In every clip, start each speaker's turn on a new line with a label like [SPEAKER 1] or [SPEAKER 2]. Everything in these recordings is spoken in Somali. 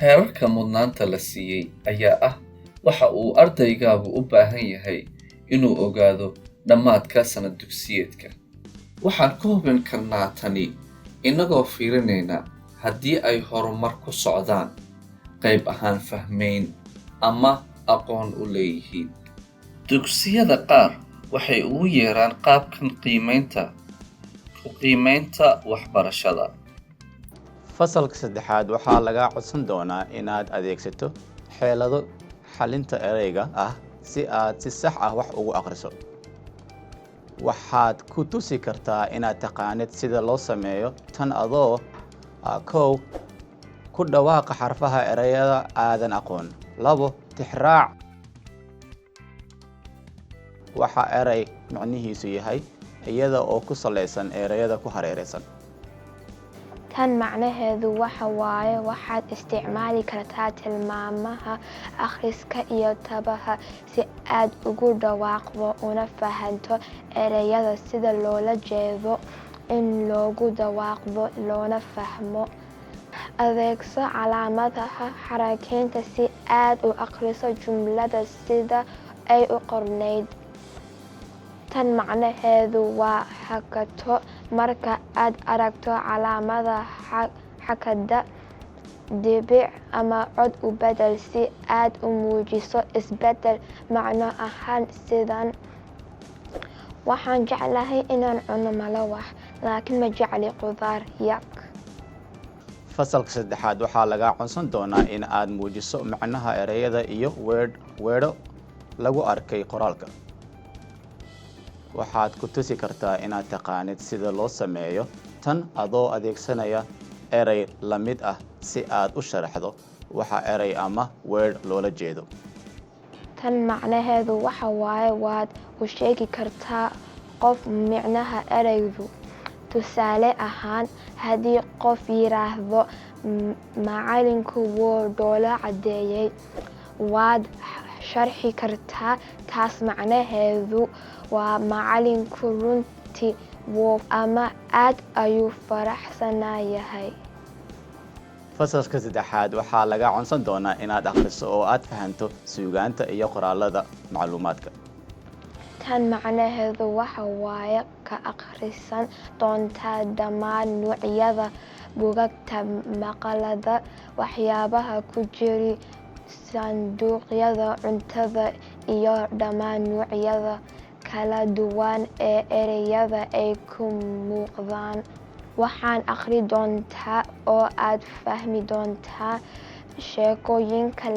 [SPEAKER 1] Heerarka mudnaanta la siiyey ayaa ah waxa uu ardaygaagu u baahan yahay inuu ogaado dhammaadka sannad dugsiyeedka. Waxaan ka hubin karnaa tani innagoo fiirinayna haddii ay horumar ku socdaan, qayb ahaan fahmayn, ama aqoon u leeyihiin. Dugsiyada qaar waxay ugu yeeraan qaabkan qiimaynta waxbarashada.
[SPEAKER 2] Fasalka saddexaad waxaa lagaa codsan doonaa inaad adeegsato xeelado xalinta ereyga ah si aad si sax ah wax ugu akhriso. Waxaad ku tusi kartaa inaad taqaanid sida loo sameeyo tan adoo kow ku dhawaaqa xarfaha ereyada aadan aqoon. 2 tixraac waxa erey macnihiisu yahay iyada oo ku saleysan ereyada ku hareeraysan.
[SPEAKER 3] tan macnaheedu waxa waaye waxaad isticmaali kartaa tilmaamaha akhriska iyo tabaha si aad ugu dhawaaqdo una fahanto ereyada sida loola jeedo in loogu dhawaaqdo loona fahmo. Adeegso calaamadaha xarakeynta si aad u akhriso jumlada sida ay u qornayd. tan macnaheedu waa hakato marka aad aragto calaamada hakada, dhibic ama cod u bedel si aad u muujiso isbedel macno ahaan sidan: waxaan jeclahay inaan cuno malawax, laakiin ma jecli khudaar. Yak.
[SPEAKER 2] Fasalka saddexaad waxaa lagaa codsan doonaa in aad muujiso macnaha ereyada iyo weedho lagu arkay qoraalka. Waxaad ku tusi kartaa inaad taqaanid sida loo sameeyo tan adoo adeegsanaya erey la mid ah si aad u sharaxdo waxa erey ama weedh loola jeedo.
[SPEAKER 3] tan macnaheedu waxa waaye waad u sheegi kartaa qof micnaha ereygu. Tusaale ahaan, haddii qof yiraahdo macalinku wuu dhoola cadeeyay, waad sharxi kartaa taas macnaheedu waa macalinku runtii wuu ama aad ayuu faraxsanayahay.
[SPEAKER 2] Fasalka saddexaad waxaa lagaa codsan doonaa inaad akhriso oo aad fahanto suugaanta iyo qoraalada macluumaadka.
[SPEAKER 3] tan macnaheedu waxa waaye ka akhrisan doontaa dhammaan noocyada buugaagta, maqaalada, waxyaabaha ku jiri sanduuqyada cuntada, iyo dhammaan noocyada kala duwan ee ereyada ay ku muuqdaan. waxaan akhri doontaa oo aad fahmi doontaa sheekooyinka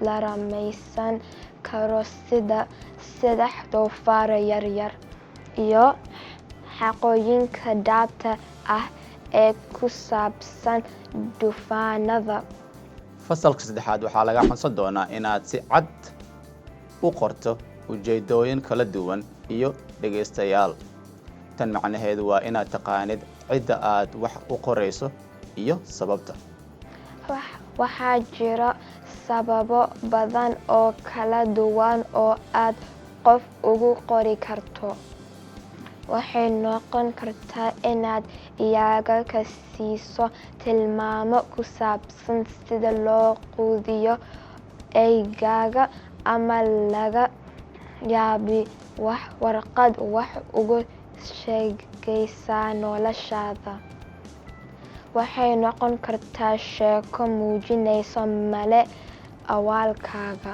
[SPEAKER 3] la rumaysan karo sida 3 doofaar yaryar iyo xaqooyinka dhabta ah ee ku saabsan duufaanada.
[SPEAKER 2] Fasalka saddexaad waxaa lagaa codsan doonaa inaad si cad u qorto ujeedooyin kala duwan iyo dhegaystayaal. tan macnaheedu waa inaad taqaanid cidda aad wax u qorayso iyo sababta.
[SPEAKER 3] waxaa jira sababo badan oo kala duwan oo aad qof ugu qori karto. waxay noqon kartaa inaad iyaga ka siiso tilmaamo ku saabsan sida loo quudiyo eygaaga, ama laga yaabi warqad wax uga sheegaysa noloshaada. waxay noqon kartaa sheeko muujinaysa male awaalkaaga.